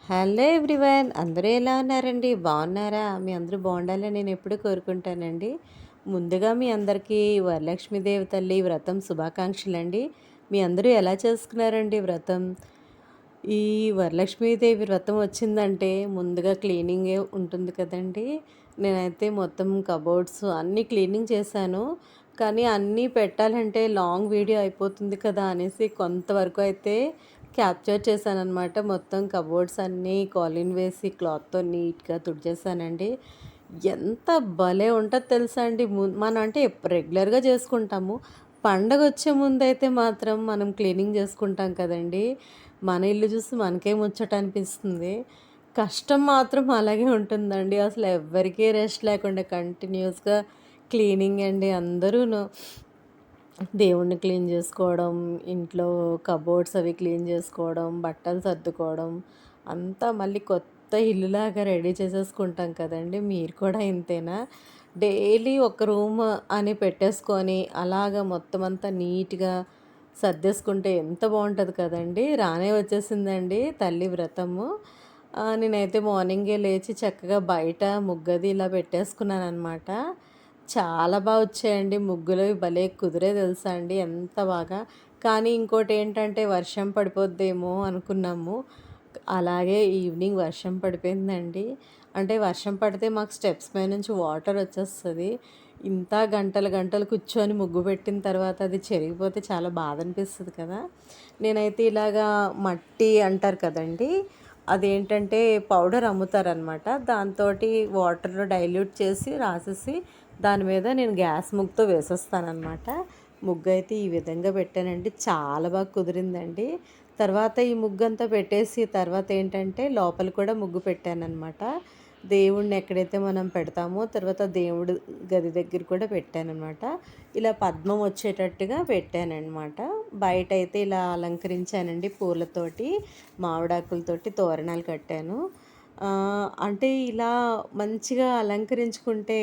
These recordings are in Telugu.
హలో ఎవ్రీవన్, అందరూ ఎలా ఉన్నారండి? బాగున్నారా? మీ అందరూ బాగుండాలని నేను ఎప్పుడూ కోరుకుంటానండి. ముందుగా మీ అందరికీ వరలక్ష్మీదేవి తల్లి వ్రతం శుభాకాంక్షలండి. మీ అందరూ ఎలా చేసుకున్నారండి వ్రతం? ఈ వరలక్ష్మీదేవి వ్రతం వచ్చిందంటే ముందుగా క్లీనింగే ఉంటుంది కదండి. నేనైతే మొత్తం కబోర్డ్స్ అన్నీ క్లీనింగ్ చేశాను. కానీ అన్నీ పెట్టాలంటే లాంగ్ వీడియో అయిపోతుంది కదా అనేసి కొంతవరకు అయితే క్యాప్చర్ చేశాననమాట. మొత్తం కబోర్డ్స్ అన్నీ కాలిన్ వేసి క్లాత్తో నీట్గా తుడిచేసానండి. ఎంత భలే ఉంటుందో తెలుసా అండి. మనం అంటే రెగ్యులర్గా చేసుకుంటాము. పండగ వచ్చే ముందైతే మాత్రం మనం క్లీనింగ్ చేసుకుంటాం కదండి. మన ఇల్లు చూసి మనకే ముచ్చట అనిపిస్తుంది. కష్టం మాత్రం అలాగే ఉంటుందండి. అసలు ఎవ్వరికీ రెస్ట్ లేకుండా కంటిన్యూస్గా క్లీనింగ్ అండి అందరూను. దేవుణ్ణి క్లీన్ చేసుకోవడం, ఇంట్లో కబోర్డ్స్ అవి క్లీన్ చేసుకోవడం, బట్టలు సర్దుకోవడం, అంతా మళ్ళీ కొత్త ఇల్లులాగా రెడీ చేసేసుకుంటాం కదండీ. మీరు కూడా ఇంతేనా? డైలీ ఒక రూమ్ అని పెట్టేసుకొని అలాగా మొత్తం అంతా నీట్‌గా సర్దేసుకుంటే ఎంత బావుంటది కదండీ. రానే వచ్చేసిందండి తల్లి వ్రతము. నేనైతే మార్నింగే లేచి చక్కగా బయట ముగ్గది ఇలా పెట్టేసుకున్నాననమాట. చాలా వచ్చాయండి ముగ్గులవి, భలే కుదిరాయి తెలుసా అండి ఎంత బాగా. కానీ ఇంకోటేంటంటే వర్షం పడిపోద్దేమో అనుకున్నాము. అలాగే ఈవినింగ్ వర్షం పడిపోయిందండి. అంటే వర్షం పడితే మాకు స్టెప్స్ పై నుంచి వాటర్ వచ్చేస్తది. ఇంత గంటలు గంటలు కూర్చొని ముగ్గు పెట్టిన తర్వాత అది చెరిగిపోతే చాలా బాధ అనిపిస్తది కదా! నేనైతే ఇలాగా మట్టి అంటారు కదండీ! అదేంటంటే పౌడర్ అమ్ముతారనమాట. దాంతోటి వాటర్‌లో డైల్యూట్ చేసి రాసేసి దాని మీద నేను గ్యాస్ ముగ్గుతో వేసేస్తాననమాట. ముగ్గయితే ఈ విధంగా పెట్టానండి. చాలా బాగా కుదిరిందండి. తర్వాత ఈ ముగ్గంతా పెట్టేసి తర్వాత ఏంటంటే లోపల కూడా ముగ్గు పెట్టాననమాట. దేవుడిని ఎక్కడైతే మనం పెడతామో తర్వాత దేవుడు గది దగ్గర కూడా పెట్టాననమాట. ఇలా పద్మం వచ్చేటట్టుగా పెట్టాననమాట. బయటైతే ఇలా అలంకరించానండి పూలతోటి, మామిడాకులతోటి తోరణాలు కట్టాను. అంటే ఇలా మంచిగా అలంకరించుకుంటే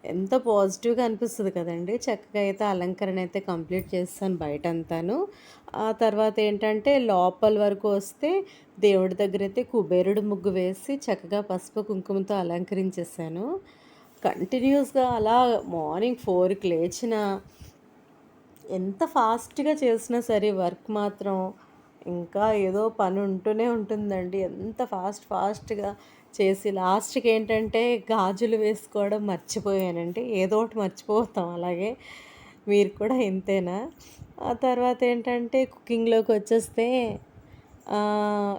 ఎంత పాజిటివ్‌గా అనిపిస్తది కదండీ! చక్కగా అయితే అలంకరణ అయితే కంప్లీట్ చేసేసాను బయటంతాను. ఆ తర్వాత ఏంటంటే లోపల వరకు వస్తే దేవుడి దగ్గరైతే కుబేరుడు ముగ్గు వేసి చక్కగా పసుపు, కుంకుమతో అలంకరించేసాను. కంటిన్యూస్‌గా అలా మార్నింగ్ 4కి లేచిన ఎంత ఫాస్ట్‌గా చేసినా సరే వర్క్ మాత్రం ఇంకా ఏదో పని ఉంటూనే ఉంటుందండి. ఎంత ఫాస్ట్‌గా చేసి లాస్ట్‌కి ఏంటంటే గాజులు వేసుకోవడం మర్చిపోయానండి. ఏదో ఒకటి మర్చిపోతాం అలాగే. మీరు కూడా ఇంతేనా? ఆ తర్వాత ఏంటంటే కుకింగ్‌లోకొచ్చేస్తే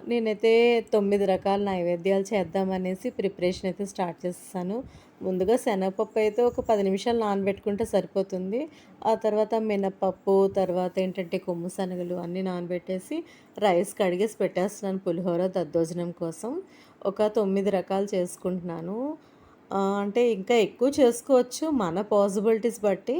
నేనైతే 9 రకాల నైవేద్యాలు చేద్దామనేసి ప్రిపరేషన్ అయితే స్టార్ట్ చేసేసాను. ముందుగా శనగపప్పు అయితే ఒక 10 నిమిషాలు నానబెట్టుకుంటే సరిపోతుంది. ఆ తర్వాత మినపప్పు, తర్వాత ఏంటంటే కొమ్ము శనగలు అన్నీ నానబెట్టేసి రైస్ కడిగేసి పెట్టేస్తున్నాను పులిహోర దద్దోజనం కోసం. ఒక 9 రకాలు చేసుకుంటున్నాను. అంటే ఇంకా ఎక్కువ చేసుకోవచ్చు మన పాజిబిలిటీస్ బట్టి.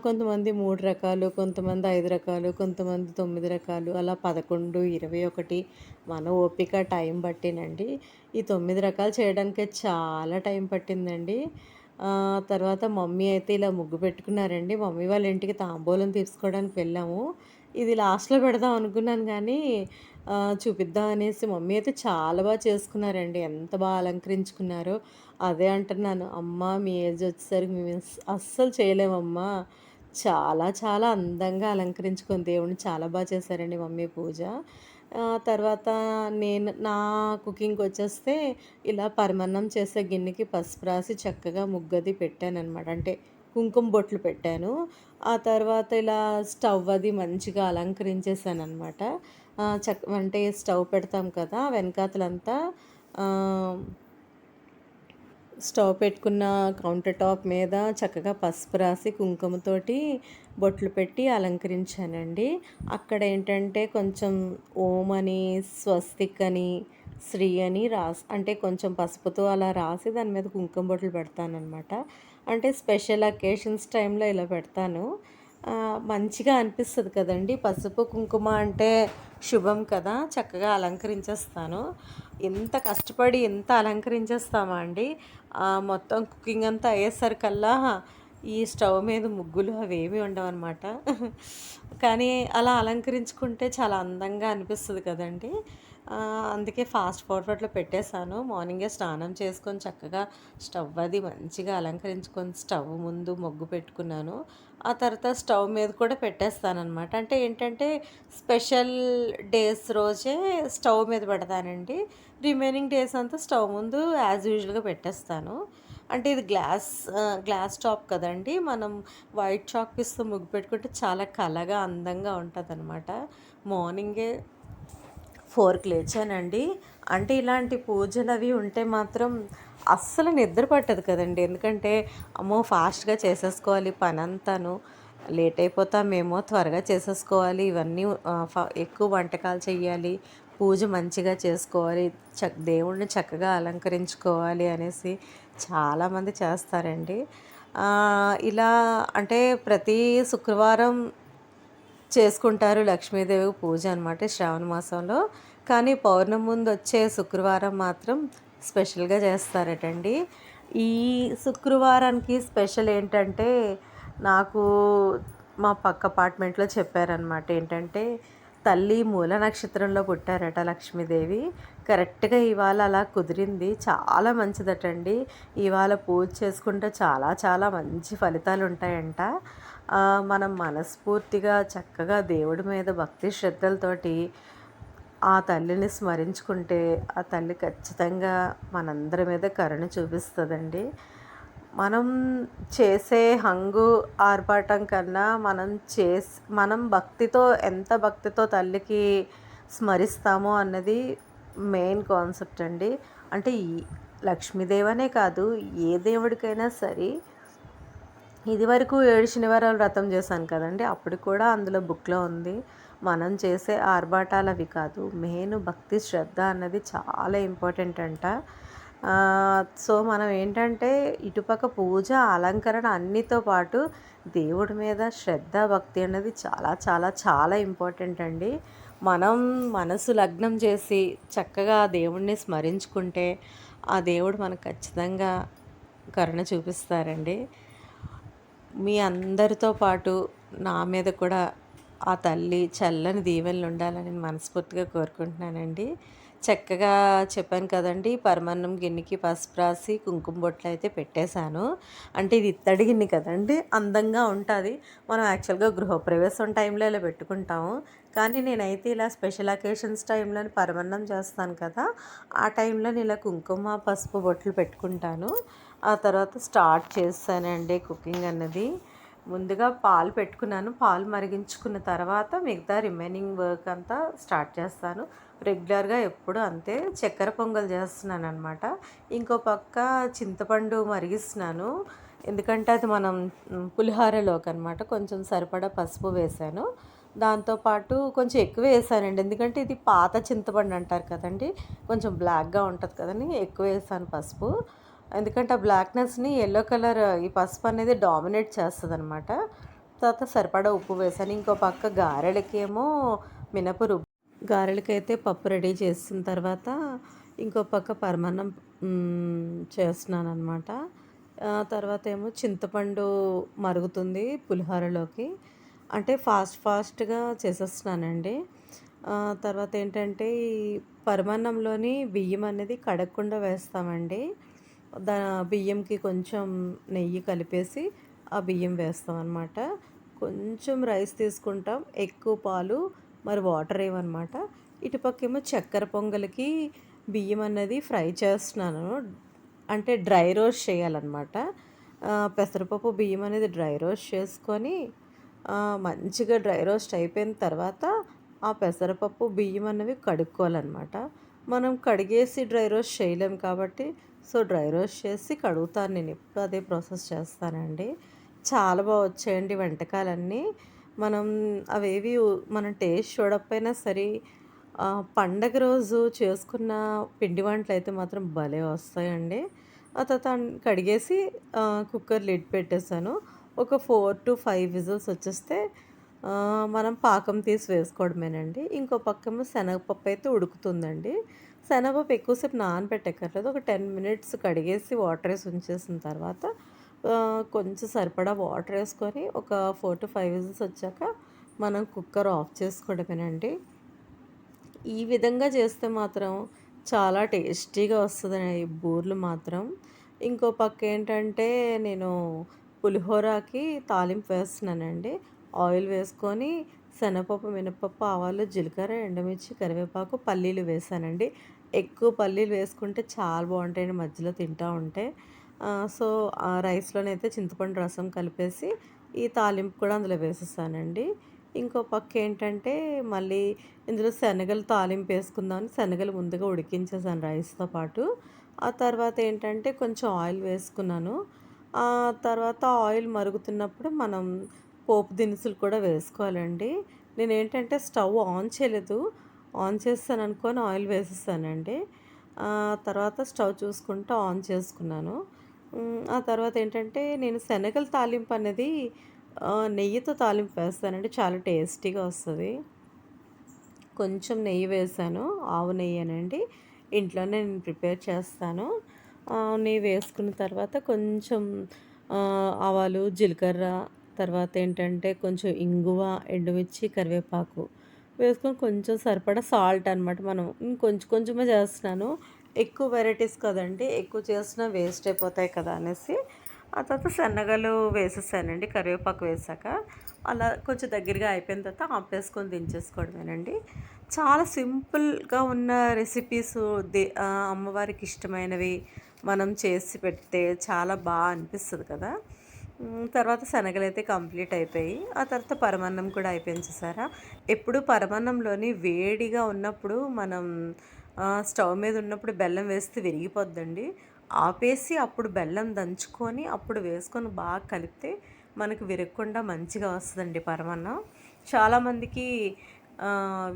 కొంతమంది 3 రకాలు, కొంతమంది 5 రకాలు, కొంతమంది 9 రకాలు, అలా 11, 21 మన ఓపిక, టైం బట్టినండి. ఈ 9 రకాలు చేయడానికే చాలా టైం పట్టిందండి. తర్వాత మమ్మీ అయితే ఇలా ముగ్గు పెట్టుకున్నారండి. మమ్మీ వాళ్ళ ఇంటికి తాంబూలం తీసుకోవడానికి వెళ్ళాము. ఇది లాస్ట్‌లో పెడదాం అనుకున్నాను కానీ చూపిద్దాం అనేసి మమ్మీ అయితే చాలా చేసుకున్నారండి. ఎంత అలంకరించుకున్నారో. అదే అంటున్నాను, అమ్మ మీ ఏజ్ వచ్చేసరికి మేము అస్సలు చేయలేమమ్మా. చాలా అందంగా అలంకరించుకొని దేవుడిని చాలా చేశారండి మమ్మీ పూజ. తర్వాత నా కుకింగ్‌కొచ్చేస్తే ఇలా పరమాన్నం చేసే గిన్నెకి పసుపు రాసి చక్కగా ముగ్గది పెట్టాననమాట. అంటే కుంకుమ బొట్లు పెట్టాను. ఆ తర్వాత ఇలా స్టవ్ అది మంచిగా అలంకరించేసాననమాట. అంటే స్టవ్ పెడతాం కదా! వెనకాతలంతా స్టవ్ పెట్టుకున్న కౌంటర్ టాప్ మీద చక్కగా పసుపు రాసి కుంకుమతోటి బొట్లు పెట్టి అలంకరించానండి. అక్కడ ఏంటంటే కొంచెం ఓం అని, స్వస్తిక్ అని, శ్రీ అని అంటే కొంచెం పసుపుతో అలా రాసి దాని మీద కుంకుమ బొట్లు పెడతాననమాట. అంటే స్పెషల్ అకేషన్స్ టైంలో ఇలా పెడతాను. మంచిగా అనిపిస్తది కదండీ! పసుపు, కుంకుమ అంటే శుభం కదా! చక్కగా అలంకరించేస్తాను. ఎంత కష్టపడి ఎంత అలంకరించేస్తామా అండి. మొత్తం కుకింగ్ అంతా అయ్యేసరికల్లా ఈ స్టవ్ మీద ముగ్గులు అవేమీ ఉండవనమాట. కానీ అలా అలంకరించుకుంటే చాలా అందంగా అనిపిస్తది కదండీ! అందుకే ఫాస్ట్ ఫార్వర్డ్‌లో పెట్టేసాను. మార్నింగే స్నానం చేసుకొని చక్కగా స్టవ్ అది మంచిగా అలంకరించుకొని స్టవ్ ముందు ముగ్గు పెట్టుకున్నాను. ఆ తర్వాత స్టవ్ మీద కూడా పెట్టేస్తాననమాట. అంటే ఏంటంటే స్పెషల్ డేస్ రోజే స్టవ్ మీద పెడతానండి. రిమైనింగ్ డేస్ అంతా స్టవ్ ముందు యాజ్ యూజువల్‌గా పెట్టేస్తాను. అంటే ఇది గ్లాస్ టాప్ కదండీ! మనం వైట్ చాక్ పీస్‌తో ముగ్గు పెట్టుకుంటే చాలా కళగా, అందంగా ఉంటదనమాట. మార్నింగే 4కి లేచానండి. అంటే ఇలాంటి పూజలవి ఉంటే మాత్రం అస్సలు నిద్ర పట్టదు కదండీ! ఎందుకంటే అమ్మో! ఫాస్ట్‌గా చేసేసుకోవాలి పనంతాను. లేట్ అయిపోతామేమో, త్వరగా చేసేసుకోవాలి. ఇవన్నీ ఎక్కువ వంటకాలు చెయ్యాలి. పూజ మంచిగా చేసుకోవాలి. దేవుడిని చక్కగా అలంకరించుకోవాలి అనేసి చాలామంది చేస్తారండి. ఇలా అంటే ప్రతి శుక్రవారం చేసుకుంటారు లక్ష్మీదేవి పూజ అనమాట శ్రావణ మాసంలో. కానీ పౌర్ణమి ముందు వచ్చే శుక్రవారం మాత్రం స్పెషల్‌గా చేస్తారటండి. ఈ శుక్రవారానికి స్పెషల్ ఏంటంటే, నాకు మా పక్క అపార్ట్మెంట్‌లో చెప్పారనమాట. ఏంటంటే, తల్లి మూల నక్షత్రంలో పుట్టారట లక్ష్మీదేవి. కరెక్ట్‌గా ఇవాళ అలా కుదిరింది. చాలా మంచిదటండి. ఇవాళ పూజ చేసుకుంటే చాలా చాలా మంచి ఫలితాలుంటాయంట. మనం మనస్ఫూర్తిగా చక్కగా దేవుడి మీద భక్తి శ్రద్ధలతోటి ఆ తల్లిని స్మరించుకుంటే ఆ తల్లి ఖచ్చితంగా మనందరి మీద కరుణ చూపిస్తుందండి. మనం చేసే హంగు ఆర్భాటం కన్నా మనం భక్తితో ఎంత భక్తితో తల్లికి స్మరిస్తామో అన్నది మెయిన్ కాన్సెప్ట్ అండి. అంటే ఈ లక్ష్మీదేవనే కాదు, ఏ దేవుడికైనా సరే ఇదివరకు 7 శనివారాల వ్రతం చేశాను కదండీ! అప్పుడు కూడా అందులో బుక్‌లో ఉంది. మనం చేసే ఆర్భాటాలవి కాదు. మెయిన్ భక్తి, శ్రద్ధ అన్నది చాలా ఇంపార్టెంట్ అంట. సో, మనం ఏంటంటే ఇటుపక్క పూజ, అలంకరణ అన్నితో పాటు దేవుడి మీద శ్రద్ధ, భక్తి అన్నది చాలా చాలా చాలా ఇంపార్టెంట్ అండి. మనం మనసు లగ్నం చేసి చక్కగా దేవుడిని స్మరించుకుంటే ఆ దేవుడు మనకు ఖచ్చితంగా కరుణ చూపిస్తారండి. మీ అందరితో పాటు నా మీద కూడా ఆ తల్లి చల్లని దీవెనలు ఉండాలని మనస్ఫూర్తిగా కోరుకుంటున్నానండి. చక్కగా చెప్పాను కదండీ! పరమాన్నం గిన్నెకి పసుపు రాసి కుంకుమ బొట్లు అయితే పెట్టేశాను. అంటే ఇది ఇత్తడి గిన్నె కదండీ! అందంగా ఉంటది. మనం యాక్చువల్‌గా గృహప్రవేశం టైంలో ఇలా పెట్టుకుంటాము. కానీ నేనైతే ఇలా స్పెషల్ అకేషన్స్ టైంలోని పరమాన్నం చేస్తాను కదా! ఆ టైంలోని ఇలా కుంకుమ, పసుపు బొట్లు పెట్టుకుంటాను. ఆ తర్వాత స్టార్ట్ చేశానండి కుకింగ్ అన్నది. ముందుగా పాలు పెట్టుకున్నాను. పాలు మరిగించుకున్న తర్వాత మిగతా రిమైనింగ్ వర్క్ అంతా స్టార్ట్ చేస్తాను. రెగ్యులర్‌గా ఎప్పుడు అంతే. చక్కెర పొంగల్ చేస్తున్నాననమాట. ఇంకో పక్క చింతపండు మరిగిస్తున్నాను. ఎందుకంటే అది మనం పులిహోరలోకనమాట. కొంచెం సరిపడా పసుపు వేశాను. దాంతో పాటు కొంచెం ఎక్కువే వేసానండి. ఎందుకంటే ఇది పాత చింతపండు అంటారు కదండీ! కొంచెం బ్లాక్‌గా ఉంటది కదని ఎక్కువ వేసాను పసుపు. ఎందుకంటే ఆ బ్లాక్‌నెస్‌ని యెల్లో కలర్ ఈ పసుపు అనేది డామినేట్ చేస్తదనమాట. తర్వాత సరిపడా ఉప్పు వేశాను. ఇంకో పక్క గారెలకేమో గారెలకైతే పప్పు రెడీ చేసిన తర్వాత ఇంకో పక్క పరమాన్నం చేస్తున్నాననమాట. తర్వాత ఏమో చింతపండు మరుగుతుంది పులిహోరలోకి. అంటే ఫాస్ట్‌గా చేసేస్తున్నానండి. తర్వాత ఏంటంటే ఈ పరమాన్నంలోని బియ్యం అనేది కడగకుండా వేస్తామండి. దా బియ్యంకి కొంచెం నెయ్యి కలిపేసి ఆ బియ్యం వేస్తామన్నమాట. కొంచెం రైస్ తీసుకుంటాం. ఎక్కువ పాలు మరి వాటర్ ఏమనమాట. ఇటుపక్కేమో చక్కెర పొంగలికి బియ్యం అన్నది ఫ్రై చేస్తున్నాను. అంటే డ్రై రోస్ట్ చేయాలన్నమాట. పెసరపప్పు బియ్యం అనేది డ్రై రోస్ట్ చేసుకొని మంచిగా డ్రై రోస్ట్ అయిపోయిన తర్వాత ఆ పెసరపప్పు బియ్యం అనేవి కడుక్కోవాలన్నమాట. మనం కడిగేసి డ్రై రోస్ట్ చేయలేము కాబట్టి సో డ్రై రోస్ట్ చేసి కడుగుతాను. నేను ఎప్పుడు అదే ప్రాసెస్ చేస్తానండి. చాలా వచ్చాయండి వంటకాలన్నీ. మనం అవేవి మనం టేస్ట్ చూడకపోయినా సరే పండగ రోజు చేసుకున్న పిండి వంటలైతే మాత్రం భలే వస్తాయండి. ఆ తర్వాత కడిగేసి కుక్కర్ లిడ్ పెట్టేసాను. ఒక 4-5 విజిల్స్ వచ్చేస్తే మనం పాకం తీసి వేసుకోవడమేనండి. ఇంకో పక్కేమో శనగపప్పు అయితే ఉడుకుతుందండి. శనగపప్పు ఎక్కువసేపు నానబెట్టక్కర్లేదు. ఒక 10 మినిట్స్ కడిగేసి వాటర్ వేసి ఉంచేసిన తర్వాత కొంచెం సరిపడా వాటర్ వేసుకొని ఒక 4-5 విజిల్స్ వచ్చాక మనం కుక్కర్ ఆఫ్ చేసుకోవడమేనండి. ఈ విధంగా చేస్తే మాత్రం చాలా టేస్టీగా వస్తదండి ఈ బూరెలు మాత్రం. ఇంకో పక్క ఏంటంటే నేను పులిహోరకి తాలింపు వేస్తున్నానండి. ఆయిల్ వేసుకొని శనగపప్పు, మినపప్పు, ఆవాలు, జీలకర్ర, ఎండుమిర్చి, కరివేపాకు, పల్లీలు వేశానండి. ఎక్కువ పల్లీలు వేసుకుంటే చాలా బావుంటాయండి మధ్యలో తింటా ఉంటే. సో, ఆ రైస్‌లోనైతే చింతపండు రసం కలిపేసి ఈ తాలింపు కూడా అందులో వేసేసానండి. ఇంకో పక్క ఏంటంటే మళ్ళీ ఇందులో శనగలు తాలింపేసుకుందామని శనగలు ముందుగా ఉడికించేసాను రైస్‌తో పాటు. ఆ తర్వాత ఏంటంటే కొంచెం ఆయిల్ వేసుకున్నాను. ఆ తర్వాత ఆయిల్ మరుగుతున్నప్పుడు మనం పోపు దినుసులు కూడా వేసుకోవాలండి. నేనేంటంటే స్టవ్ ఆన్ చేయలేదు. ఆన్ చేసేసాననుకోని ఆయిల్ వేసేసానండి. తర్వాత స్టవ్ చూసుకుంటూ ఆన్ చేసుకున్నాను. ఆ తర్వాత ఏంటంటే నేను శనగల తాలింపనేది నెయ్యితో తాలింపు వేస్తానండి. చాలా టేస్టీగా వస్తది. కొంచెం నెయ్యి వేశాను. ఆవు నెయ్యేనండి. ఇంట్లోనే నేను ప్రిపేర్ చేస్తాను. నెయ్యి వేసుకున్న తర్వాత కొంచెం ఆవాలు, జీలకర్ర, తర్వాత ఏంటంటే కొంచెం ఇంగువ, ఎండుమిర్చి, కరివేపాకు వేసుకొని కొంచెం సరిపడా సాల్ట్ అనమాట. మనం కొంచెం కొంచెమే చేస్తున్నాను. ఎక్కువ వెరైటీస్ కదండీ! ఎక్కువ చేసినా వేస్ట్ అయిపోతాయి కదా అనేసి. ఆ తర్వాత శనగలు వేసేసానండి కరివేపాకు వేశాక. అలా కొంచెం దగ్గరగా అయిపోయిన తర్వాత ఆపేసుకొని దించేసుకోవడమేనండి. చాలా సింపుల్‌గా ఉన్న రెసిపీసు అమ్మవారికి ఇష్టమైనవి మనం చేసి పెడితే చాలా అనిపిస్తది కదా! తర్వాత శనగలైతే కంప్లీట్ అయిపోయి, ఆ తర్వాత పరమాన్నం కూడా అయిపోయింది చూసారా? ఎప్పుడు పరమాన్నంలోని వేడిగా ఉన్నప్పుడు మనం స్టవ్ మీద ఉన్నప్పుడు బెల్లం వేస్తే విరిగిపోద్దండి. ఆపేసి అప్పుడు బెల్లం దంచుకొని, అప్పుడు వేసుకొని బాగా కలిపితే మనకు విరగకుండా మంచిగా వస్తదండి పరమాన్నం. చాలామందికి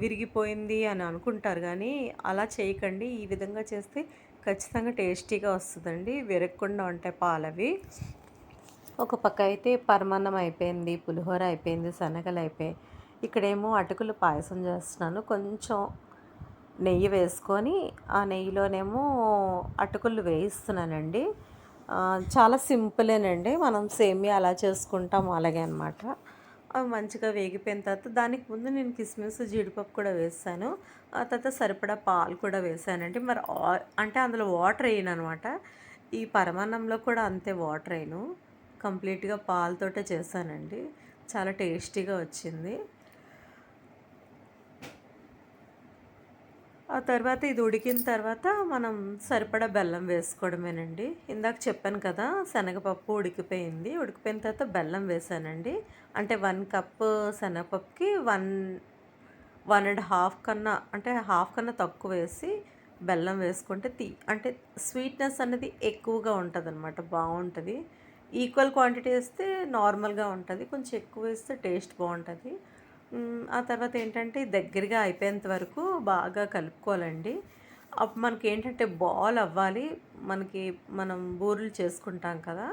విరిగిపోయింది అని అనుకుంటారు గానీ, అలా చేయకండి. ఈ విధంగా చేస్తే ఖచ్చితంగా టేస్టీగా వస్తదండి. విరగకుండా ఉంటాయి పాలవి. ఒక పక్క అయితే పరమాన్నం అయిపోయింది, పులిహోర అయిపోయింది, శనగలయిపోయాయి. ఇక్కడేమో అటుకులు పాయసం చేస్తున్నాను. కొంచెం నెయ్యి వేసుకొని, ఆ నెయ్యిలోనేమో అటుకులు వేయిస్తున్నానండి. చాలా సింపులేనండి. మనం సేమియా ఎలా చేసుకుంటామో అలాగే అనమాట. అవి మంచిగా వేగిపోయిన తర్వాత దానికి ముందు నేను కిస్మిస్, జీడిపప్పు కూడా వేసాను. ఆ తర్వాత సరిపడా పాలు కూడా వేసానండి. మరి అంటే అందులో వాటర్ ఎయననమాట. ఈ పరమాన్నంలో కూడా అంతే వాటర్ ఎయను. కంప్లీట్‌గా పాలతోటే చేశానండి. చాలా టేస్టీగా వచ్చింది. ఆ తర్వాత ఇది ఉడికిన తర్వాత మనం సరిపడా బెల్లం వేసుకోవడమేనండి. ఇందాక చెప్పాను కదా! శనగపప్పు ఉడికిపోయింది. ఉడికిపోయిన తర్వాత బెల్లం వేశానండి. అంటే 1 కప్పు శనగపప్పుకి 1 ½ కన్నా అంటే హాఫ్ కన్నా తక్కువేసి బెల్లం వేసుకుంటే అంటే స్వీట్‌నెస్ అనేది ఎక్కువగా ఉంటదనమాట. బావుంటది. ఈక్వల్ క్వాంటిటీ ఏస్తే నార్మల్‌గా ఉంటది. కొంచెం ఎక్కువేస్తే టేస్ట్ బావుంటది. ఆ తర్వాత ఏంటంటే దగ్గరగా అయిపోయేంత వరకు బాగా కలుపుకోవాలండి. మనకేంటంటే బాల్ అవ్వాలి. మనం బూరెలు చేసుకుంటాం కదా!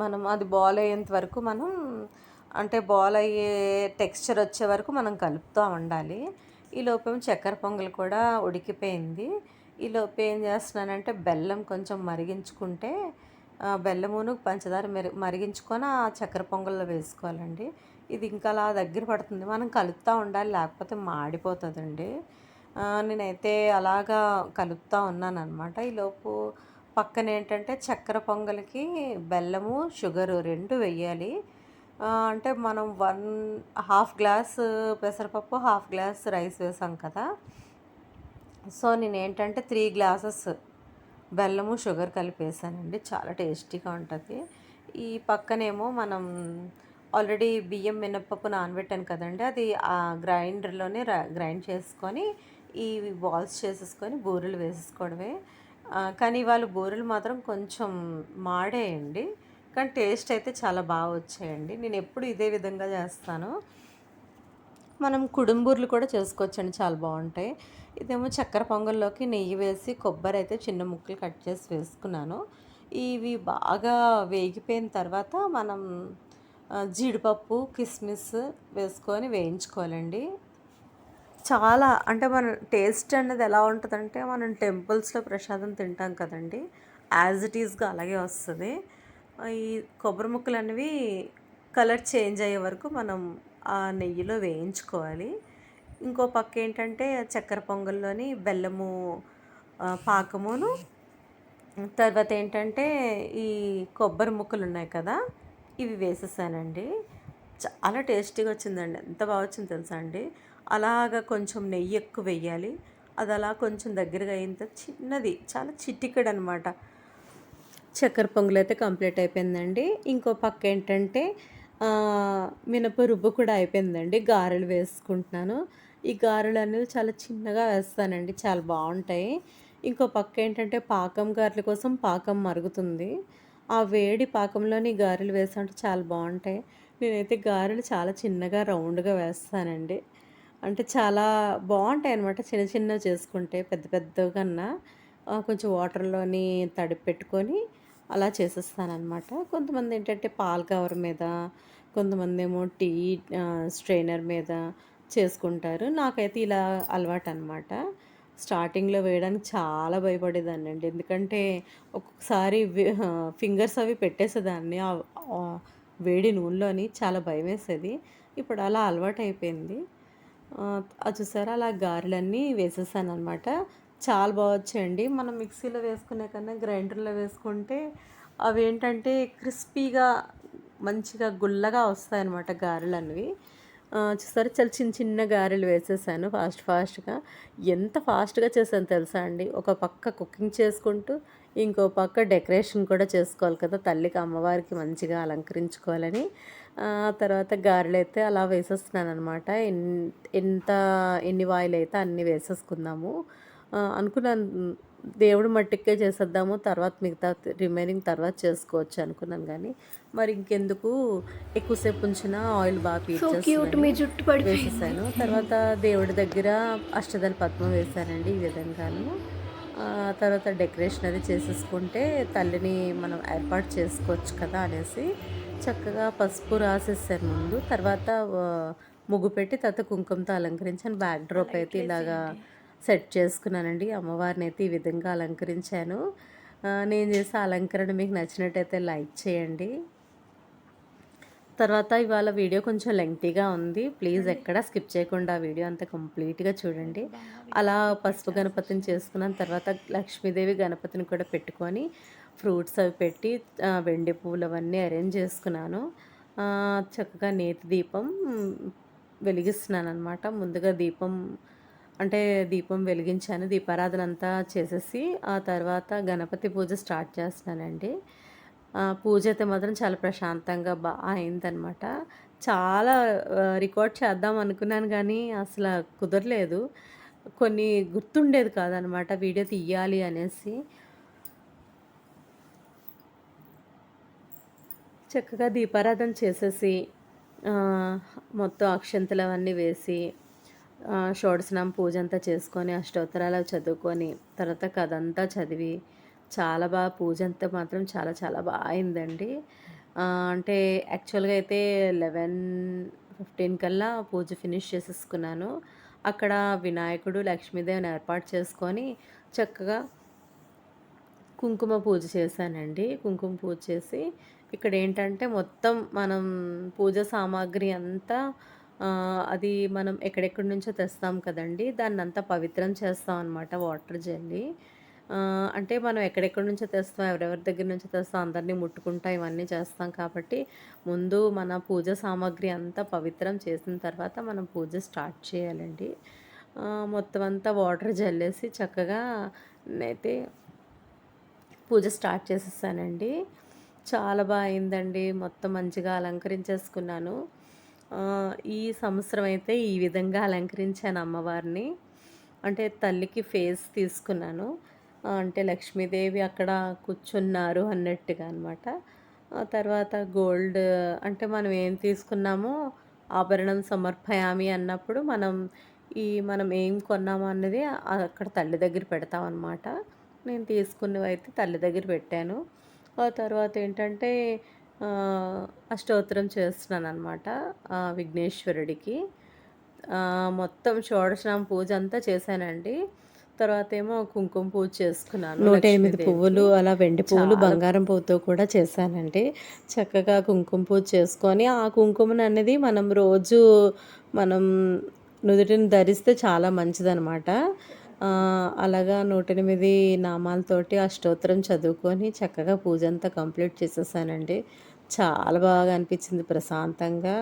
మనం అది బాల్ అయ్యేంత వరకు మనం అంటే బాల్ అయ్యే టెక్స్చర్ వచ్చే వరకు మనం కలుపుతా ఉండాలి. ఈలోపేమో చక్కెర పొంగల్ కూడా ఉడికిపోయింది. ఈలోపు ఏం చేస్తున్నానంటే బెల్లం కొంచెం మరిగించుకుంటే బెల్లమును పంచదార మరిగించుకొని ఆ చక్కెర పొంగల్లో వేసుకోవాలండి. ఇది ఇంకా అలా దగ్గర పడుతుంది. మనం కలుపుతా ఉండాలి లేకపోతే మాడిపోతదండి. నేనైతే అలాగా కలుపుతా ఉన్నాననమాట. ఈలోపు పక్కనేంటంటే చక్కెర పొంగల్‌కి బెల్లము, షుగరు 2 వెయ్యాలి. అంటే మనం హాఫ్ గ్లాసు పెసరపప్పు, హాఫ్ గ్లాస్ రైస్ వేసాం కదా! సో, నేనేంటంటే 3 గ్లాసెస్ బెల్లము, షుగర్ కలిపేసానండి. చాలా టేస్టీగా ఉంటది. ఈ పక్కనేమో మనం ఆల్రెడీ బియ్యం, మినపప్పు నానబెట్టాను కదండీ! అది గ్రైండర్‌లోనే గ్రైండ్ చేసుకొని, ఈ బాల్స్ చేసేసుకొని బూరెలు వేసేసుకోవడమే. కానీ ఇవాళ బూరెలు మాత్రం కొంచెం మాడాయండి. కానీ టేస్ట్ అయితే చాలా వచ్చాయండి. నేనెప్పుడు ఇదే విధంగా చేస్తాను. మనం కుడుంబూర్లు కూడా చేసుకోవచ్చండి. చాలా బావుంటాయి. ఇదేమో చక్కెర పొంగల్లోకి నెయ్యి వేసి కొబ్బరైతే చిన్న ముక్కలు కట్ చేసి వేసుకున్నాను. ఇవి బాగా వేగిపోయిన తర్వాత మనం జీడిపప్పు, కిస్మిస్ వేసుకొని వేయించుకోవాలండి. చాలా అంటే మన టేస్ట్ అనేది ఎలా ఉంటదంటే, మనం టెంపుల్స్‌లో ప్రసాదం తింటాం కదండీ! యాజ్ ఇట్ ఈస్‌గా అలాగే వస్తది. ఈ కొబ్బరి ముక్కలనేవి కలర్ చేంజ్ అయ్యే వరకు మనం ఆ నెయ్యిలో వేయించుకోవాలి. ఇంకో పక్క ఏంటంటే చక్కెర పొంగల్లోని బెల్లము పాకమును, తర్వాత ఏంటంటే ఈ కొబ్బరి ముక్కలు ఉన్నాయి కదా, ఇవి వేసేసానండి. చాలా టేస్టీగా వచ్చిందండి. ఎంత బాగా వచ్చిందో తెలుసా అండి. అలాగా కొంచెం నెయ్యి ఎక్కువ వెయ్యాలి. అది అలా కొంచెం దగ్గరగా అయిన తర్వాత చిన్నది, చాలా చిటికెడు అనమాట, చక్కెర పొంగల్ అయితే కంప్లీట్ అయిపోయిందండి. ఇంకో పక్క ఏంటంటే మినప రుబ్బు కూడా అయిపోయిందండి. గారెలు వేసుకుంటున్నాను. ఈ గారెలు అనేవి చాలా చిన్నగా వేస్తానండి, చాలా బాగుంటాయి. ఇంకో పక్క ఏంటంటే పాకం గారెల కోసం పాకం మరుగుతుంది. ఆ వేడి పాకంలోని గారెలు వేస్తుంటే చాలా బాగుంటాయి. నేనైతే గారెలు చాలా చిన్నగా రౌండ్గా వేస్తానండి. అంటే చాలా బాగుంటాయి అన్నమాట, చిన్న చిన్నవి చేసుకుంటే. పెద్ద పెద్దవి కన్నా కొంచెం వాటర్లోని తడిపి పెట్టుకొని అలా చేసేస్తానన్నమాట. కొంతమంది ఏంటంటే పాల కవర్ మీద, కొంతమంది ఏమో టీ స్ట్రైనర్ మీద చేసుకుంటారు. నాకైతే ఇలా అలవాటు అనమాట. స్టార్టింగ్లో వేయడానికి చాలా భయపడేదాన్నండి. ఎందుకంటే ఒక్కొక్కసారి ఫింగర్స్ అవి పెట్టేసేదాన్ని వేడి నూనెలోని. చాలా భయం వేసేది. ఇప్పుడు అలా అలవాటు అయిపోయింది. అది చూసారా, అలా గారెలన్నీ వేసేసానమాట. చాలా బాగా వచ్చాయండి. మనం మిక్సీలో వేసుకునే కన్నా గ్రైండర్లో వేసుకుంటే అవి ఏంటంటే క్రిస్పీగా మంచిగా గుల్లగా వస్తాయన్నమాట గారెలు అనేవి. చూసారా, చాలా చిన్న చిన్న గారెలు వేసేసాను ఫాస్ట్గా. ఎంత ఫాస్ట్గా చేశాను తెలుసా అండి. ఒక పక్క కుకింగ్ చేసుకుంటూ ఇంకో పక్క డెకరేషన్ కూడా చేసుకోవాలి కదా, తల్లికి అమ్మవారికి మంచిగా అలంకరించుకోవాలని. తర్వాత గారెలు అయితే అలా వేసేస్తున్నాను అనమాట. ఎన్ని వాయిల్ అయితే అన్ని వేసేసుకుందాము అనుకున్నాను. దేవుడు మట్టికే చేసేద్దాము, తర్వాత మిగతా రిమైనింగ్ తర్వాత చేసుకోవచ్చు అనుకున్నాను. కానీ మరి ఇంకెందుకు, ఎక్కువసేపు ఉంచిన ఆయిల్ బాగా పీల్చేస్తుంది, వేసేసాను. తర్వాత దేవుడి దగ్గర అష్టదళ పద్మం వేశానండి ఈ విధంగాను. తర్వాత డెకరేషన్ అది చేసేసుకుంటే తల్లిని మనం ఏర్పాటు చేసుకోవచ్చు కదా అనేసి చక్కగా పసుపు రాసేసాను ముందు. తర్వాత ముగ్గు పెట్టి తర్వాత కుంకుమతో అలంకరించాను. బ్యాక్ డ్రాప్ అయితే ఇలాగా సెట్ చేసుకున్నానండి. అమ్మవారిని అయితే ఈ విధంగా అలంకరించాను. నేను చేసే అలంకరణ మీకు నచ్చినట్టయితే లైక్ చేయండి. తర్వాత ఇవాళ వీడియో కొంచెం లెంగ్తీగా ఉంది. ప్లీజ్ ఎక్కడ స్కిప్ చేయకుండా ఆ వీడియో అంతా కంప్లీట్గా చూడండి. అలా పసుపు గణపతిని చేసుకున్నాను. తర్వాత లక్ష్మీదేవి గణపతిని కూడా పెట్టుకొని ఫ్రూట్స్ అవి పెట్టి వెండి పువ్వులు అవన్నీ అరేంజ్ చేసుకున్నాను. చక్కగా నేతి దీపం వెలిగిస్తున్నాను అనమాట. ముందుగా దీపం వెలిగించాను. దీపారాధన అంతా చేసేసి ఆ తర్వాత గణపతి పూజ స్టార్ట్ చేస్తున్నానండి. పూజ అయితే మాత్రం చాలా ప్రశాంతంగా అయిందనమాట. చాలా రికార్డ్ చేద్దాం అనుకున్నాను కానీ అసలు కుదరలేదు. కొన్ని గుర్తుండేది కాదనమాట వీడియో తీయాలి అనేసి. చక్కగా దీపారాధన చేసేసి మొత్తం అక్షంతలు అవన్నీ వేసి షోడశనామ పూజ అంతా చేసుకొని అష్టోత్తరాలు చదువుకొని తర్వాత కథ అంతా చదివి చాలా బాగా పూజ అంతా మాత్రం చాలా చాలా బాగా అయిందండి. అంటే యాక్చువల్గా అయితే 11:15 కల్లా పూజ ఫినిష్ చేసేసుకున్నాను. అక్కడ వినాయకుడు లక్ష్మీదేవిని ఏర్పాటు చేసుకొని చక్కగా కుంకుమ పూజ చేశానండి. కుంకుమ పూజ చేసి ఇక్కడ ఏంటంటే మొత్తం మనం పూజ సామాగ్రి అంతా అది మనం ఎక్కడెక్కడి నుంచో తెస్తాం కదండి, దాన్ని అంతా పవిత్రం చేస్తాం అనమాట వాటర్ జల్లి. అంటే మనం ఎక్కడెక్కడి నుంచో తెస్తాం, ఎవరెవరి దగ్గర నుంచో తెస్తాం, అందరినీ ముట్టుకుంటాం, ఇవన్నీ చేస్తాం కాబట్టి ముందు మన పూజ సామాగ్రి అంతా పవిత్రం చేసిన తర్వాత మనం పూజ స్టార్ట్ చేయాలండి. మొత్తం అంతా వాటర్ జల్లేసి చక్కగా నేనైతే పూజ స్టార్ట్ చేసేసానండి. చాలా బాగా అయిందండి. మొత్తం మంచిగా అలంకరించేసుకున్నాను. ఈ సంవత్సరం అయితే ఈ విధంగా అలంకరించాను అమ్మవారిని. అంటే తల్లికి ఫేస్ తీసుకున్నాను. అంటే లక్ష్మీదేవి అక్కడ కూర్చున్నారు అన్నట్టుగా అనమాట. తర్వాత గోల్డ్ అంటే మనం ఏం తీసుకున్నామో ఆభరణం సమర్పయామి అన్నప్పుడు మనం ఏం కొన్నామో అన్నది అక్కడ తల్లి దగ్గర పెడతామన్నమాట. నేను తీసుకున్నవి అయితే తల్లి దగ్గర పెట్టాను. ఆ తర్వాత ఏంటంటే అష్టోత్తరం చేస్తున్నాను అనమాట విఘ్నేశ్వరుడికి. మొత్తం షోడశనామ పూజ అంతా చేశానండి. తర్వాత ఏమో కుంకుమ పూజ చేసుకున్నాను. 108 పువ్వులు, అలా వెండి పువ్వులు, బంగారం పువ్వుతో కూడా చేశానండి. చక్కగా కుంకుమ పూజ చేసుకొని ఆ కుంకుమను అనేది మనం రోజు మనం నుదుటిని ధరిస్తే చాలా మంచిదనమాట. అలాగా 108 నామాలతోటి అష్టోత్తరం చదువుకొని చక్కగా పూజంతా కంప్లీట్ చేసేసానండి. చాలా బాగా అనిపించింది ప్రశాంతంగా.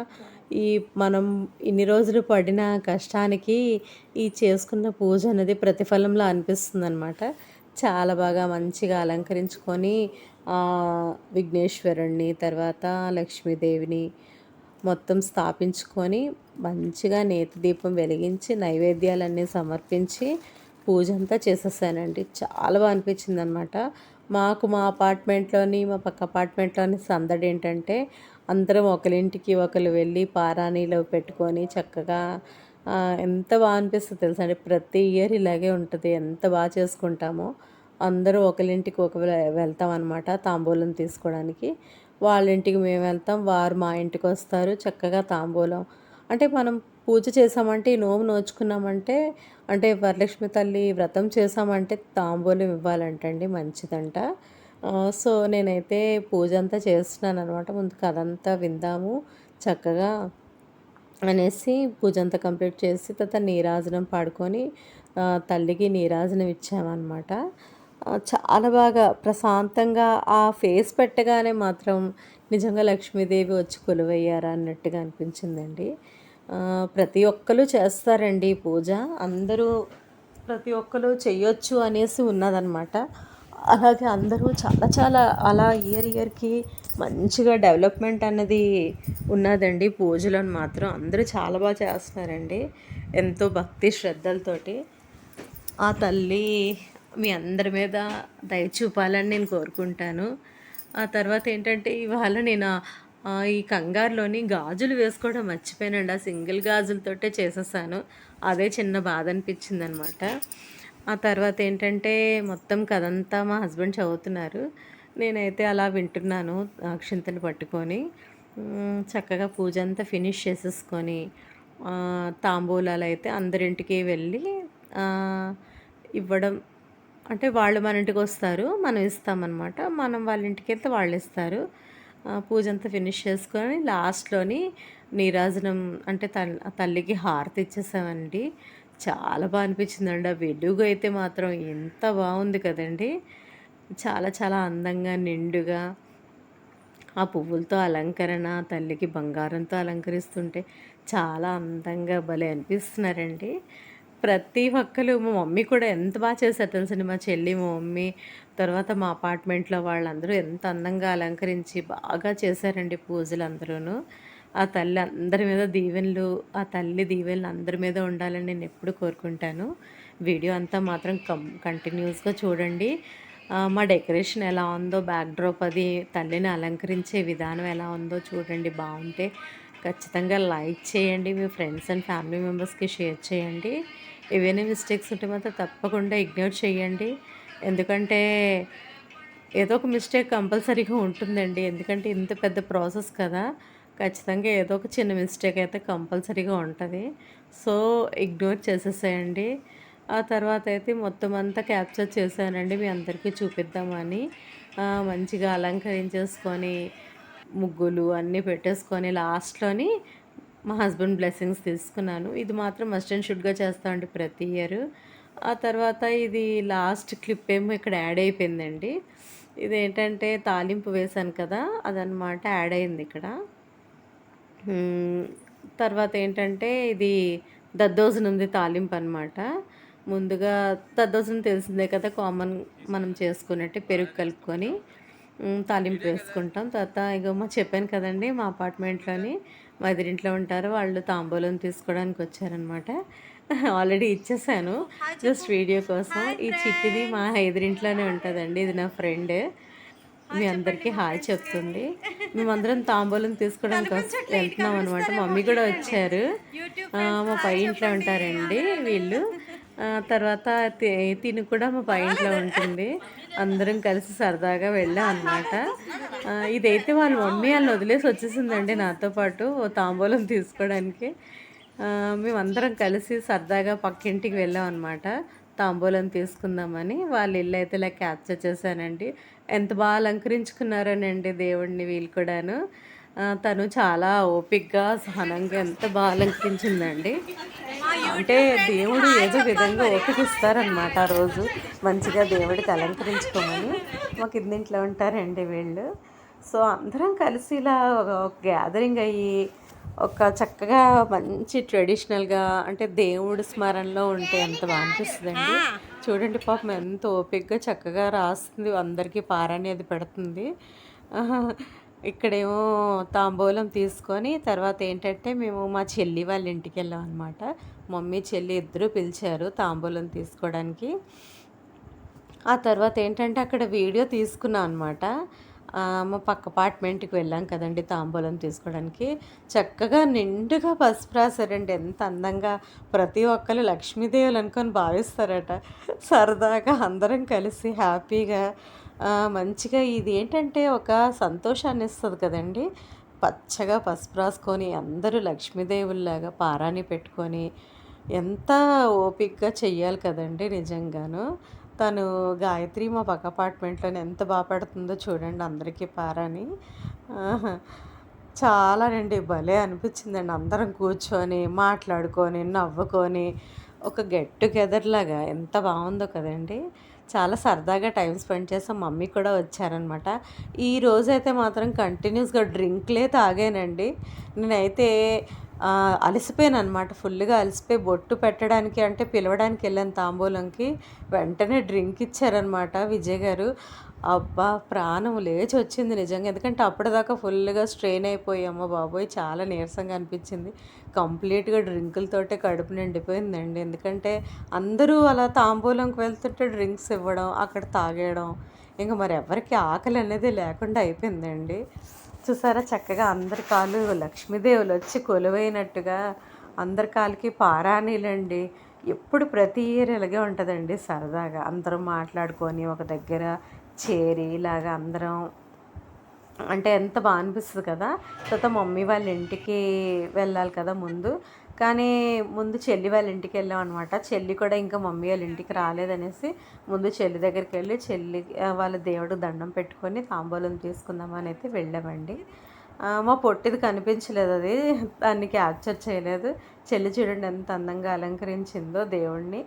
ఈ మనం ఇన్ని రోజులు పడిన కష్టానికి ఈ చేసుకున్న పూజ అనేది ప్రతిఫలంలా అనిపిస్తుందనమాట. చాలా బాగా మంచిగా అలంకరించుకొని విఘ్నేశ్వరుడిని, తర్వాత లక్ష్మీదేవిని మొత్తం స్థాపించుకొని మంచిగా నేతి దీపం వెలిగించి నైవేద్యాలన్నీ సమర్పించి పూజ అంతా చేసేసానండి. చాలా బాగా అనిపించిందనమాట. మాకు మా అపార్ట్మెంట్లోని మా పక్క అపార్ట్మెంట్లోని సందడి ఏంటంటే అందరం ఒకరింటికి ఒకరు వెళ్ళి పారాణీలో పెట్టుకొని చక్కగా ఎంత బాగా అనిపిస్తుందో తెలుసా అండి. ప్రతి ఇయర్ ఇలాగే ఉంటుంది. ఎంత బాగా చేసుకుంటామో అందరూ ఒకరింటికి ఒకరు వెళ్తాం అనమాట తాంబూలం తీసుకోవడానికి. వాళ్ళ ఇంటికి మేము వెళ్తాం, వారు మా ఇంటికి వస్తారు. చక్కగా తాంబూలం అంటే మనం పూజ చేసామంటే, ఈ నోము నోచుకున్నామంటే, అంటే వరలక్ష్మి తల్లి వ్రతం చేసామంటే తాంబూలం ఇవ్వాలంటండి, మంచిదంట. సో నేనైతే పూజ అంతా చేస్తున్నాను అనమాట. ముందు కథ అంతా విందాము చక్కగా అనేసి పూజ అంతా కంప్లీట్ చేసి తర్వాత నీరాజనం పాడుకొని తల్లికి నీరాజనం ఇచ్చామన్నమాట. చాలా బాగా ప్రశాంతంగా ఆ ఫేస్ పెట్టగానే మాత్రం నిజంగా లక్ష్మీదేవి వచ్చి కొలువయ్యారా అన్నట్టుగా అనిపించిందండి. ప్రతి ఒక్కరు చేస్తారండి పూజ. అందరూ ప్రతి ఒక్కరు చెయ్యొచ్చు అనేసి ఉన్నదనమాట. అలాగే అందరూ చాలా చాలా అలా ఇయర్కి మంచిగా డెవలప్మెంట్ అన్నది ఉన్నదండి. పూజలను మాత్రం అందరూ చాలా బాగా చేస్తున్నారండి, ఎంతో భక్తి శ్రద్ధలతోటి. ఆ తల్లి మీ అందరి మీద దయ చూపాలని నేను కోరుకుంటాను. ఆ తర్వాత ఏంటంటే ఇవాళ నేను ఈ కంగారులోని గాజులు వేసుకోవడం మర్చిపోయానండి. ఆ సింగిల్ గాజులతోటే చేసేసాను. అదే చిన్న బాధ అనిపించిందనమాట. ఆ తర్వాత ఏంటంటే మొత్తం కథంతా మా హస్బెండ్ చదువుతున్నారు, నేనైతే అలా వింటున్నాను అక్షింతలు పట్టుకొని. చక్కగా పూజ అంతా ఫినిష్ చేసేసుకొని తాంబూలాలు అయితే అందరింటికి వెళ్ళి ఇవ్వడం, అంటే వాళ్ళు మన ఇంటికి వస్తారు, మనం ఇస్తామన్నమాట. మనం వాళ్ళ ఇంటికి వెళ్తే వాళ్ళు ఇస్తారు. పూజ అంతా ఫినిష్ చేసుకొని లాస్ట్లోని నీరాజనం అంటే తల్లికి హారతి ఇచ్చేసామండి. చాలా బాగా అనిపించిందండి. ఆ వెలుగు అయితే మాత్రం ఎంత బాగుంది కదండి. చాలా చాలా అందంగా నిండుగా ఆ పువ్వులతో అలంకరణ, తల్లికి బంగారంతో అలంకరిస్తుంటే చాలా అందంగా భలే అనిపిస్తున్నారండి ప్రతి ఒక్కరు. మా మమ్మీ కూడా ఎంత బాగా చేశారు తెలుసండి. మా చెల్లి, మా మమ్మీ, తర్వాత మా అపార్ట్మెంట్లో వాళ్ళందరూ ఎంత అందంగా అలంకరించి బాగా చేశారండి పూజలు అందరూను. ఆ తల్లి అందరి మీద దీవెనలు, ఆ తల్లి దీవెనలు అందరి మీద ఉండాలని నేను ఎప్పుడు కోరుకుంటాను. వీడియో అంతా మాత్రం కంటిన్యూస్గా చూడండి. మా డెకరేషన్ ఎలా ఉందో, బ్యాక్డ్రాప్ అది తల్లిని అలంకరించే విధానం ఎలా ఉందో చూడండి. బాగుంటే ఖచ్చితంగా లైక్ చేయండి, మీ ఫ్రెండ్స్ అండ్ ఫ్యామిలీ మెంబర్స్కి షేర్ చేయండి. ఏవైనా మిస్టేక్స్ ఉంటే మాత్రం తప్పకుండా ఇగ్నోర్ చేయండి. ఎందుకంటే ఏదో ఒక మిస్టేక్ కంపల్సరీగా ఉంటుందండి. ఎందుకంటే ఇంత పెద్ద ప్రాసెస్ కదా, ఖచ్చితంగా ఏదో ఒక చిన్న మిస్టేక్ అయితే కంపల్సరీగా ఉంటుంది. సో ఇగ్నోర్ చేసేసేయండి. ఆ తర్వాత అయితే మొత్తం అంతా క్యాప్చర్ చేశానండి మీ అందరికీ చూపిద్దామని. మంచిగా అలంకరించేసుకొని ముగ్గులు అన్నీ పెట్టేసుకొని లాస్ట్లోని మా హస్బెండ్ బ్లెస్సింగ్స్ తీసుకున్నాను. ఇది మాత్రం మస్ట్ అండ్ షుడ్గా చేస్తామండి ప్రతి ఇయర్. ఆ తర్వాత ఇది లాస్ట్ క్లిప్ ఏమో ఇక్కడ యాడ్ అయిపోయిందండి. ఇదేంటంటే తాలింపు వేశాను కదా, అదనమాట యాడ్ అయింది ఇక్కడ. తర్వాత ఏంటంటే ఇది దద్దోజనం తాలింపు అనమాట. ముందుగా దద్దోజనం తెలిసిందే కదా, కామన్ మనం చేసుకున్నట్టే పెరుగు కలుపుకొని తాలింపు వేసుకుంటాం. తర్వాత ఇక చెప్పాను కదండి, మా అపార్ట్మెంట్లోని మా ఎదురింట్లో ఉంటారు, వాళ్ళు తాంబూలం తీసుకోవడానికి వచ్చారనమాట. ఆల్రెడీ ఇచ్చేసాను జస్ట్ వీడియో కోసం. ఈ చిట్టిది మా ఎదురింట్లోనే ఉంటుందండి, ఇది నా ఫ్రెండ్. మీ అందరికీ హాయ్ చెప్తుంది. మేమందరం తాంబూలం తీసుకోవడానికి వెళ్తున్నాం అనమాట. మమ్మీ కూడా వచ్చారు, మా పై ఇంట్లో ఉంటారండి వీళ్ళు. తర్వాత తిని కూడా మా పై ఇంట్లో ఉంటుంది. అందరం కలిసి సరదాగా వెళ్ళాం అనమాట. ఇదైతే వాళ్ళ మమ్మీ వాళ్ళని వదిలేసి వచ్చేసిందండి నాతో పాటు తాంబూలం తీసుకోవడానికి. మేమందరం కలిసి సరదాగా పక్కింటికి వెళ్ళాం అనమాట తాంబూలం తీసుకుందామని. వాళ్ళ ఇల్లు అయితే ఇలా క్యాప్చర్ చేశానండి. ఎంత బాగా అలంకరించుకున్నారోనండి దేవుడిని వీళ్ళు కూడాను. తను చాలా ఓపికగా, సహనంగా ఎంత బాగా అలంకరించిందండి. అంటే దేవుడు ఏదో విధంగా ఓపిక ఇస్తారనమాట ఆ రోజు. మంచిగా దేవుడికి అలంకరించుకోమని. మా కిందింట్లో ఉంటారండి వీళ్ళు. సో, అందరం కలిసి ఇలా ఒక గ్యాదరింగ్ అయ్యి, ఒక చక్కగా మంచి ట్రెడిషనల్‌గా అంటే దేవుడి స్మరణలో ఉంటే ఎంత బా అనిపిస్తదండి. చూడండి పాపం ఎంత ఓపికగా చక్కగా రాస్తుంది. అందరికీ పారాని అది పెడుతుంది. ఆహా! ఇక్కడేమో తాంబూలం తీసుకొని తర్వాతేంటంటే మేము మా చెల్లి వాళ్ళ ఇంటికెళ్ళామనమాట. మమ్మీ, చెల్లి ఇద్దరూ పిలిచారు తాంబూలం తీసుకోవడానికి. ఆ తర్వాతేంటంటే అక్కడ వీడియో తీసుకున్నాం అనమాట. మా పక్క అపార్ట్మెంట్‌కి వెళ్ళాం కదండీ తాంబూలం తీసుకోవడానికి. చక్కగా నిండుగా పసుపు రాసారండి. ఎంత అందంగా ప్రతి ఒక్కళ్ళు లక్ష్మీదేవులనుకోని భావిస్తారట. సరదాగా అందరం కలిసి హ్యాపీగా మంచిగా ఇదేంటంటే ఒక సంతోషాన్నిస్తది కదండీ! పచ్చగా పసుపు రాసుకొని అందరూ లక్ష్మీదేవుల్లాగా పారాణి పెట్టుకొని ఎంత ఓపికగా చెయ్యాలి కదండీ నిజంగాను. తను గాయత్రి మా పక్క అపార్ట్మెంట్‌లోనే ఎంత బా పెడుతుందో చూడండి అందరికీ పారాని. ఆహా! చాలానండి భలే అనిపించిందండి. అందరం కూర్చొని, మాట్లాడుకొని, నవ్వుకొని ఒక గెట్ టుగెదర్ లాగా ఎంత బావుందో కదండీ! చాలా సరదాగా టైమ్ స్పెండ్ చేసాం. మమ్మీ కూడా వచ్చారనమాట. ఈరోజైతే మాత్రం కంటిన్యూస్‌గా డ్రింక్‌లే తాగానండి. నేనైతే అలసిపోయాననమాట. ఫుల్లుగా అలసిపోయి బొట్టు పెట్టడానికి అంటే పిలవడానికెళ్ళాను తాంబూలంకి. వెంటనే డ్రింక్ ఇచ్చారనమాట విజయ్ గారు. అబ్బా! ప్రాణం లేచొచ్చింది నిజంగా. ఎందుకంటే అప్పటిదాకా ఫుల్లుగా స్ట్రెయిన్ అయిపోయి అమ్మ బాబోయ్! చాలా నీరసంగా అనిపించింది. కంప్లీట్‌గా డ్రింకులతోటే కడుపు నిండిపోయిందండి. ఎందుకంటే అందరూ అలా తాంబూలంకి వెళ్తుంటే డ్రింక్స్ ఇవ్వడం, అక్కడ తాగేయడం. ఇంక మరెవ్వరికీ ఆకలనేదే లేకుండా అయిపోయిందండి. చూసారా చక్కగా అందరి కాళ్ళు లక్ష్మీదేవులొచ్చి కొలువైనట్టుగా అందరి కాళ్ళకి పారాణీలండి. ఎప్పుడు ప్రతి ఇయర్ ఇలాగే ఉంటదండి సరదాగా. అందరం మాట్లాడుకొని ఒక దగ్గర చేరి ఇలాగ అందరం అంటే ఎంత బా అనిపిస్తది కదా! తర్వాత మమ్మీ వాళ్ళ ఇంటికి వెళ్ళాలి కదా ముందు. కానీ ముందు చెల్లి వాళ్ళ ఇంటికెళ్ళామనమాట. చెల్లి కూడా ఇంకా మమ్మీ వాళ్ళ ఇంటికి రాలేదనేసి ముందు చెల్లి దగ్గరికెళ్ళి చెల్లి వాళ్ళ దేవుడికి దండం పెట్టుకొని తాంబూలం తీసుకుందామనైతే వెళ్ళామండి. మా పొట్టిది కనిపించలేదది. దాన్ని క్యాప్చర్ చేయలేదు. చెల్లి చూడండి ఎంత అందంగా అలంకరించిందో దేవుడిని.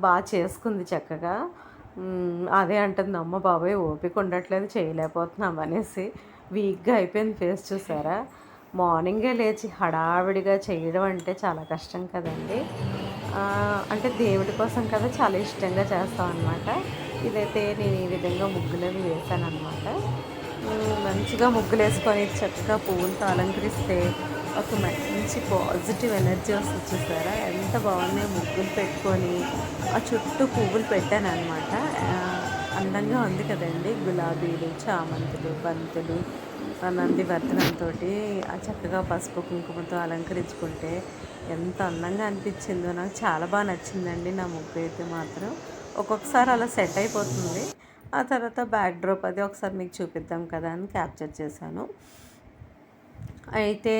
బా చేసుకుంది చక్కగా. అదే అంటుంది, అమ్మ బాబోయ్! ఓపిక ఉండట్లేదు చేయలేకపోతున్నాం అనేసి. వీక్‌గా అయిపోయింది ఫేస్ చూసారా? మార్నింగే లేచి హడావిడిగా చేయడం అంటే చాలా కష్టం కదండీ! అంటే దేవుడి కోసం కదా చాలా ఇష్టంగా చేస్తామనమాట. ఇదైతే నేను ఈ విధంగా ముగ్గులవి వేశాననమాట. మంచిగా ముగ్గులేసుకొని చక్కగా పువ్వులతో అలంకరిస్తే ఒక మంచి పాజిటివ్ ఎనర్జీ వస్తది చూసారా? ఎంత బాగున్నాయో ముగ్గులు పెట్టుకొని ఆ చుట్టూ పువ్వులు పెట్టాననమాట. అందంగా ఉంది కదండీ! గులాబీలు, చామంతులు, బంతులు, నందివర్ధనంతోటి చక్కగా పసుపు, కుంకుమతో అలంకరించుకుంటే ఎంత అందంగా అనిపించిందో నాకు చాలా బా నచ్చిందండి నా ముగ్గు అయితే మాత్రం. ఒక్కొక్కసారి అలా సెట్ అయిపోతుంది. ఆ తర్వాత బ్యాక్ డ్రాప్ అది ఒకసారి మీకు చూపిద్దాం కదా అని క్యాప్చర్ చేశాను. అయితే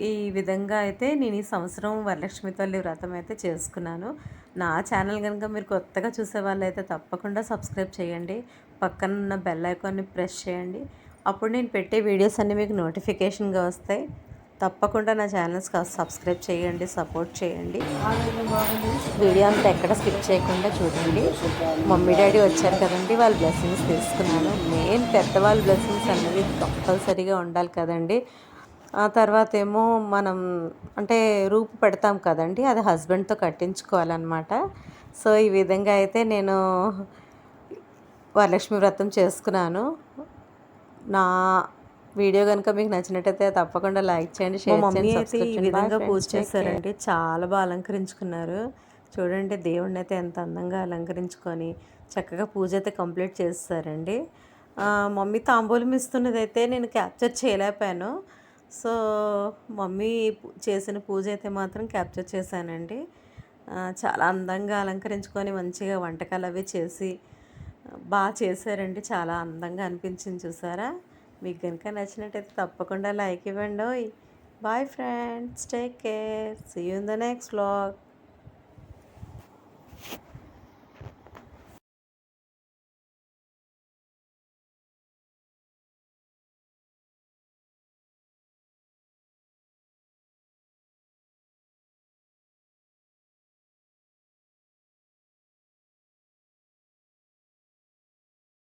ఈ విధంగా అయితే నేను ఈ సంవత్సరం వరలక్ష్మి తల్లి వ్రతం అయితే చేసుకున్నాను. నా ఛానల్ గనుక మీరు కొత్తగా చూసేవాళ్ళైతే తప్పకుండా సబ్స్క్రైబ్ చేయండి. పక్కనున్న బెల్ ఐకాన్‌ని ప్రెస్ చేయండి. అప్పుడు నేను పెట్టే వీడియోస్ అన్నీ మీకు నోటిఫికేషన్‌గా వస్తాయి. తప్పకుండా నా ఛానల్స్ సబ్స్క్రైబ్ చేయండి, సపోర్ట్ చేయండి. వీడియో అంతా ఎక్కడ స్కిప్ చేయకుండా చూడండి. మమ్మీ డాడీ వచ్చారు కదండీ! వాళ్ళ బ్లెస్సింగ్స్ తీసుకున్నాను. మెయిన్ పెద్దవాళ్ళ బ్లెస్సింగ్స్ అనేవి కంపల్సరీగా ఉండాలి కదండీ! ఆ తర్వాతేమో మనం అంటే రూపు పెడతాం కదండీ! అది హస్బెండ్‌తో కట్టించుకోవాలనమాట. సో, ఈ విధంగా అయితే నేను వరలక్ష్మి వ్రతం చేసుకున్నాను. నా వీడియో గనుక మీకు నచ్చినట్టయితే తప్పకుండా లైక్ చేయండి, షేర్ చేయండి, సబ్స్క్రైబ్ చేయండి. ఈ విధంగా పూజ చేశారండి. చాలా బా అలంకరించుకున్నారు. చూడండి దేవుడినైతే ఎంత అందంగా అలంకరించుకొని చక్కగా పూజ అయితే కంప్లీట్ చేసేసారండి. మమ్మీ తాంబూలం ఇస్తున్నదైతే నేను క్యాప్చర్ చేయలేకపోయాను. సో, మమ్మీ చేసిన పూజ అయితే మాత్రం క్యాప్చర్ చేశానండి. చాలా అందంగా అలంకరించుకొని మంచిగా వంటకాలు అవి చేసి బా చేశారండి. చాలా అందంగా అనిపించింది చూసారా? మీకు గనుక నచ్చినట్టయితే తప్పకుండా లైక్ ఇవ్వండోయ్. Bye friends. Take care. See you in the next vlog.